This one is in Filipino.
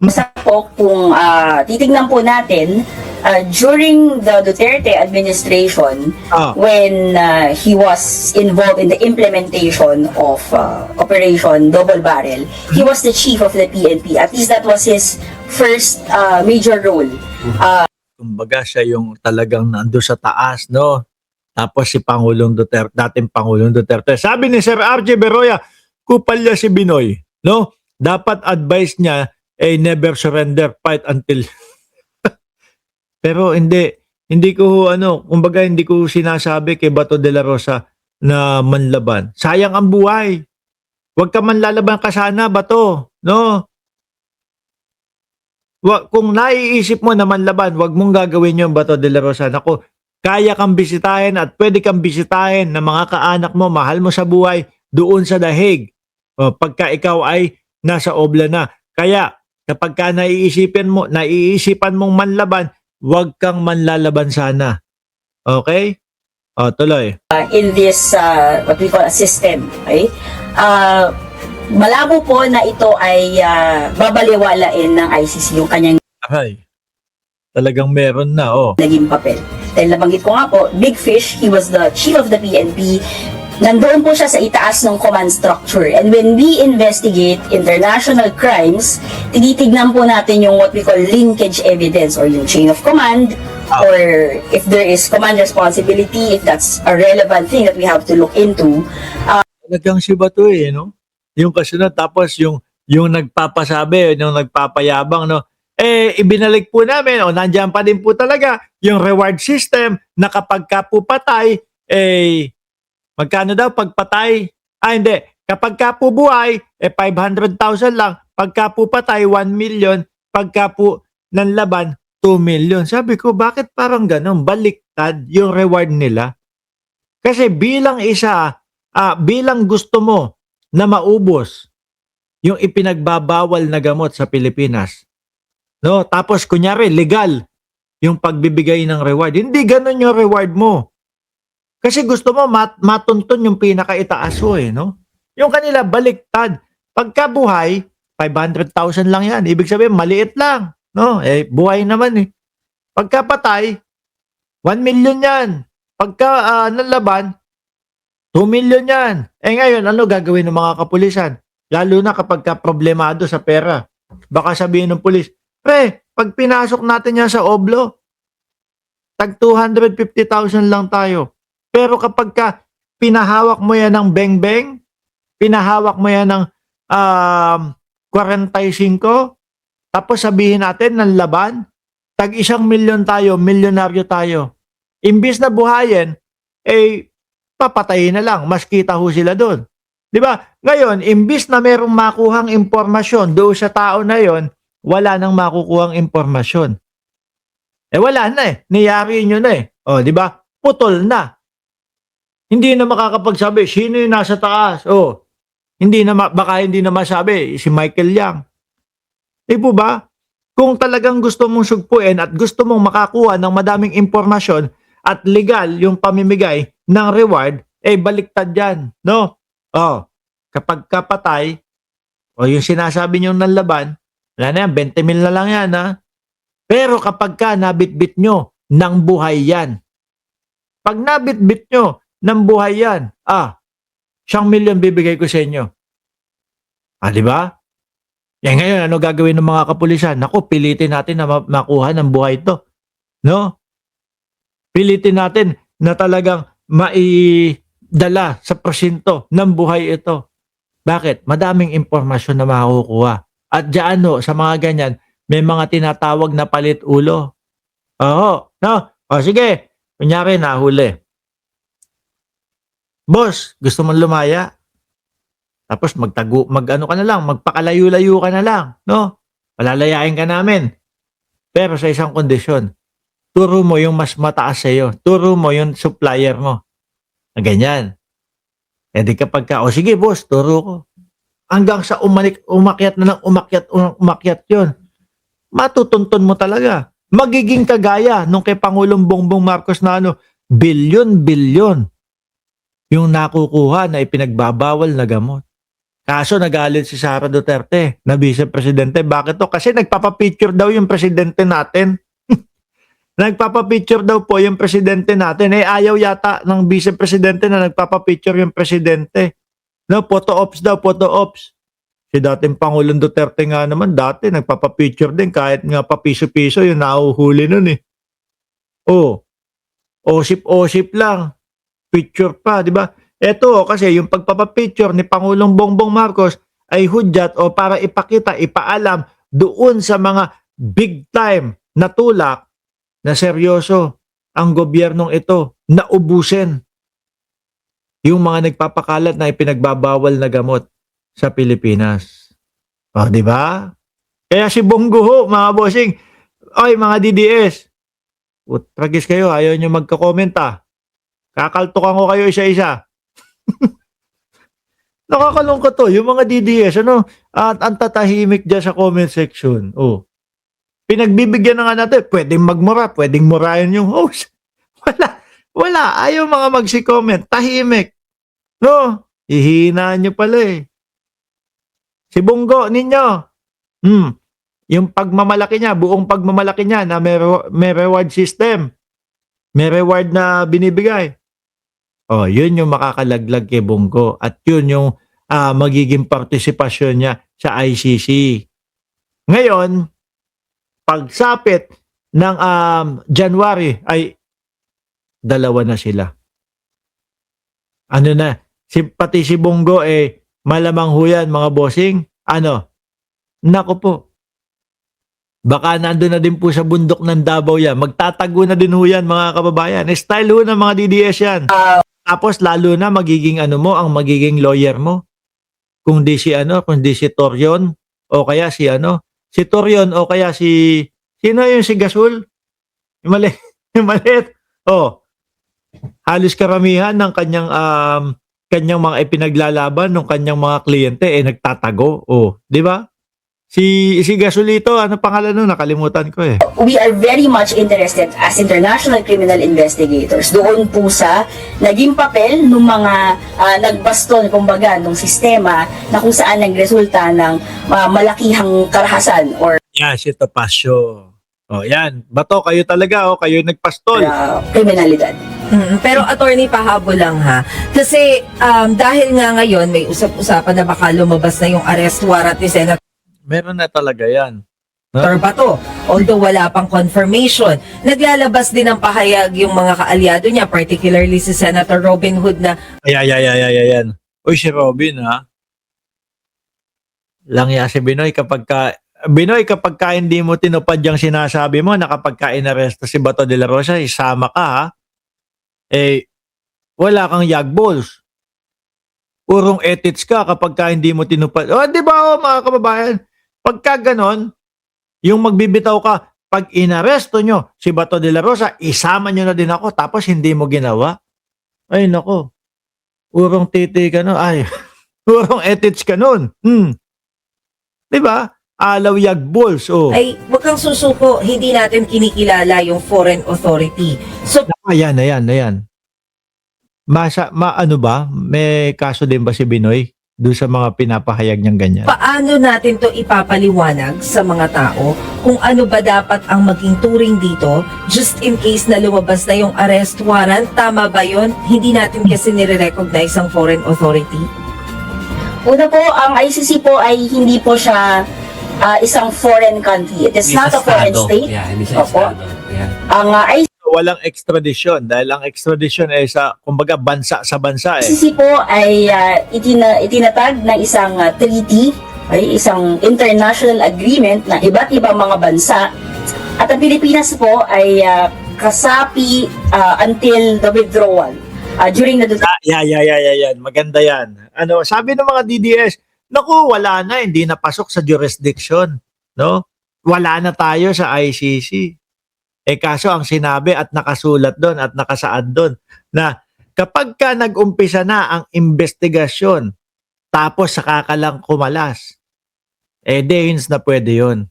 Basta po kung titignan po natin, during the Duterte administration, when he was involved in the implementation of Operation Double Barrel, he was the chief of the PNP. At least that was his first major role. Kumbaga siya yung talagang nando sa taas, no? Tapos si Pangulong Duterte, dating Pangulong Duterte. Sabi ni Sir RJ Beroya, kupal niya si Binoy, no? Dapat advice niya never surrender, fight until pero hindi ko kumbaga hindi ko sinasabi kay Bato de la Rosa na manlaban. Sayang ang buhay. Huwag ka manlalaban ka sana, Bato, no? Kung naiisip mo na manlaban, huwag mong gagawin yung Bato de la Rosa. Naku, kaya kang bisitahin at pwede kang bisitahin ng mga kaanak mo, mahal mo sa buhay, doon sa Dahig. Pagka ikaw ay nasa Obla na. Kaya kapag ka naiisipan mong manlaban, huwag kang manlalaban sana. Okay? Tuloy. In this, what we call a system, okay? Malabo po na ito ay babaliwalain ng ICC yung kanyang Talagang meron na, naging papel. Dahil nabanggit ko nga po, Big Fish, he was the chief of the PNP. Nandoon po siya sa itaas ng command structure. And when we investigate international crimes, tinitignan po natin yung what we call linkage evidence or yung chain of command, or if there is command responsibility, if that's a relevant thing that we have to look into. Talagang si Bato no? Yung kasunod, tapos yung nagpapasabi, yung nagpapayabang, no? Ibinalik po namin, nandiyan pa din po talaga yung reward system na kapag ka po patay, magkano daw pagpatay? Hindi. Kapag ka po buhay, 500,000 lang. Pagka po patay, 1 million. Pagka po nanlaban, 2 million. Sabi ko, bakit parang ganun? Baliktad yung reward nila. Kasi bilang bilang gusto mo na maubos yung ipinagbabawal na gamot sa Pilipinas, no? Tapos kunyari, legal yung pagbibigay ng reward. Hindi ganun yung reward mo. Kasi gusto mo matuntun yung pinakaitaas mo, no? Yung kanila baliktad. Pagka buhay, 500,000 lang yan. Ibig sabihin, maliit lang, no? Buhay naman, Pagka patay, 1 million yan. Pagka nanlaban, 2 million yan. Ngayon, ano gagawin ng mga kapulisan? Lalo na kapag ka problemado sa pera. Baka sabihin ng pulis, pre, pag pinasok natin yan sa Oblo, tag 250,000 lang tayo. Pero kapag ka pinahawak mo yan ng beng-beng, pinahawak mo yan ng 45, tapos sabihin natin ng laban, tag 1 milyon tayo, milyonaryo tayo. Imbis na buhayin, papatayin na lang, mas kita ho sila doon. Di ba? Ngayon, imbis na merong makuhang impormasyon doon sa tao na yon, wala nang makukuhang impormasyon. Wala na niyari nyo na di ba? Putol na. Hindi na makakapagsabi, sino yung nasa taas? Baka hindi na masabi, si Michael Yang. Po ba? Kung talagang gusto mong sugpuin at gusto mong makakuha ng madaming impormasyon at legal yung pamimigay ng reward, baliktad yan, no? Kapag kapatay, yung sinasabi nyo ng laban, wala na yan, 20 mil na lang yan, Pero kapag ka nabitbit nyo ng buhay yan, pag nabitbit nyo ng buhay yan, 1 milyon bibigay ko sa inyo. Di ba? Ngayon, ano gagawin ng mga kapulisan? Naku, pilitin natin na makuha ng buhay ito. No? Pilitin natin na talagang maidala sa presinto ng buhay ito. Bakit? Madaming impormasyon na makukuha. At diyan, sa mga ganyan, may mga tinatawag na palit ulo. No? Sige. Kunyari, nahuli. Boss, gusto mong lumaya? Tapos magano ka na lang, magpakalayo-layo ka na lang, no? Palalayain ka namin. Pero sa isang kondisyon, turo mo yung mas mataas sa iyo. Turo mo yung supplier mo. Na ganyan. Di kapag ka, sige boss, turo ko. Hanggang sa umakyat na lang, umakyat yun. Matutuntun mo talaga. Magiging kagaya nung kay Pangulong Bongbong Marcos na bilyon yung nakukuha na ipinagbabawal na gamot. Kaso nagalit si Sara Duterte na Vice Presidente. Bakit to? Kasi nagpapapicture daw yung presidente natin. Nagpapapicture daw po yung presidente natin. Eh ayaw yata ng Vice Presidente na nagpapapicture yung presidente. No, photo ops daw, photo ops. Si dating Pangulong Duterte nga naman dati nagpapapicture din kahit nga pa piso-piso yung nahuhuli nun eh. Oh, osip-osip lang. Picture pa, di ba? Ito kasi yung pagpapapicture ni Pangulong Bongbong Marcos ay hudyat o para ipakita, ipaalam doon sa mga big time na tulak na seryoso ang gobyernong ito na ubusin yung mga nagpapakalat na ipinagbabawal na gamot sa Pilipinas. O, di ba? Kaya si Bongo ho, mga bossing, oy, mga DDS, tragis kayo, ayaw nyo magka-comment ah. Kakaltukan ko kayo isa-isa. Nakakalungkot to, yung mga DDS, ano, at ang tatahimik dyan sa comment section. Oh. Pinagbibigyan na nga natin, pwedeng magmura, pwedeng murayan yung host. Wala, ayaw mga magsi-comment, tahimik. No, hihinaan nyo pala eh. Si Bongo ninyo, yung pagmamalaki niya, buong pagmamalaki niya na may reward system, may reward na binibigay. Oh, yun yung makakalaglag kay Bongo at yun yung magiging partisipasyon niya sa ICC. Ngayon, pagsapit ng January ay dalawa na sila. Ano na, pati si Bongo malamang huyan mga bossing. Ano? Nako po. Baka nandun na din po sa bundok ng Davao yan. Magtatago na din huyan mga kababayan. Style ho ng mga DDS yan. Tapos lalo na magiging ang magiging lawyer mo. Kung di si Torion o kaya si Torion o kaya sino yung si Gasol? Yung maliit. Oh. Halos karamihan ng kanyang mga ipinaglalaban ng kanyang mga kliyente nagtatago. Oh, di ba? Si Gasolito, ano pangalan nun? Nakalimutan ko eh. We are very much interested as international criminal investigators doon po sa naging papel ng mga nagbaston, kumbaga, ng sistema na kung saan nagresulta ng malakihang karahasan or si Topacio. Oh, yan. Bato, kayo talaga, kayo nagpastol. kriminalidad. Pero attorney, pahabol lang ha. Kasi dahil nga ngayon may usap-usapan na baka lumabas na yung arrest warrant ni Senator Meron na talaga yan. Bato. Although wala pang confirmation, naglalabas din ng pahayag yung mga kaalyado niya, particularly si Senator Robin Hood na Yan. Uy, si Robin ha. Langya si Binoy kapag ka hindi mo tinupad yung sinasabi mo na kapag ka inaresto si Bato de la Rosa, isama ka ha. Wala kang yagballs. Purong ethics ka kapag ka hindi mo tinupad. O, di ba mga kababayan? Pagka ganon, yung magbibitaw ka, pag inaresto nyo si Bato de la Rosa, isama nyo na din ako, tapos hindi mo ginawa. Ay, nako. Purong titi ka nun. Ay, purong ethics ka nun. Di ba? Alaw yagballs. Oh. ay wag kang susuko, hindi natin kinikilala yung foreign authority. So Ayan. Ano ba? May kaso din ba si Binoy doon sa mga pinapahayag niyang ganyan? paano natin to ipapaliwanag sa mga tao kung ano ba dapat ang maging turing dito just in case na lumabas na yung arrest warrant? Tama ba yun? Hindi natin kasi nire-recognize ang foreign authority. Una po, ang ICC po ay hindi po siya isang foreign country. It is not a foreign state. Yeah, hindi siya Opo. estado. Yeah. Ang Walang extradition dahil ang extradition sa kumbaga bansa sa bansa ICC po ay itinatag ng isang treaty, isang international agreement ng iba't ibang mga bansa. At ang Pilipinas po ay kasapi until the withdrawal. During the Yan. Maganda yan. Sabi ng mga DDS, naku, wala na, hindi na pasok sa jurisdiction, no? Wala na tayo sa ICC. Kaso ang sinabi at nakasulat doon at nakasaad doon na kapag ka nag-umpisa na ang investigasyon tapos saka ka lang kumalas, Dehins na pwede yun.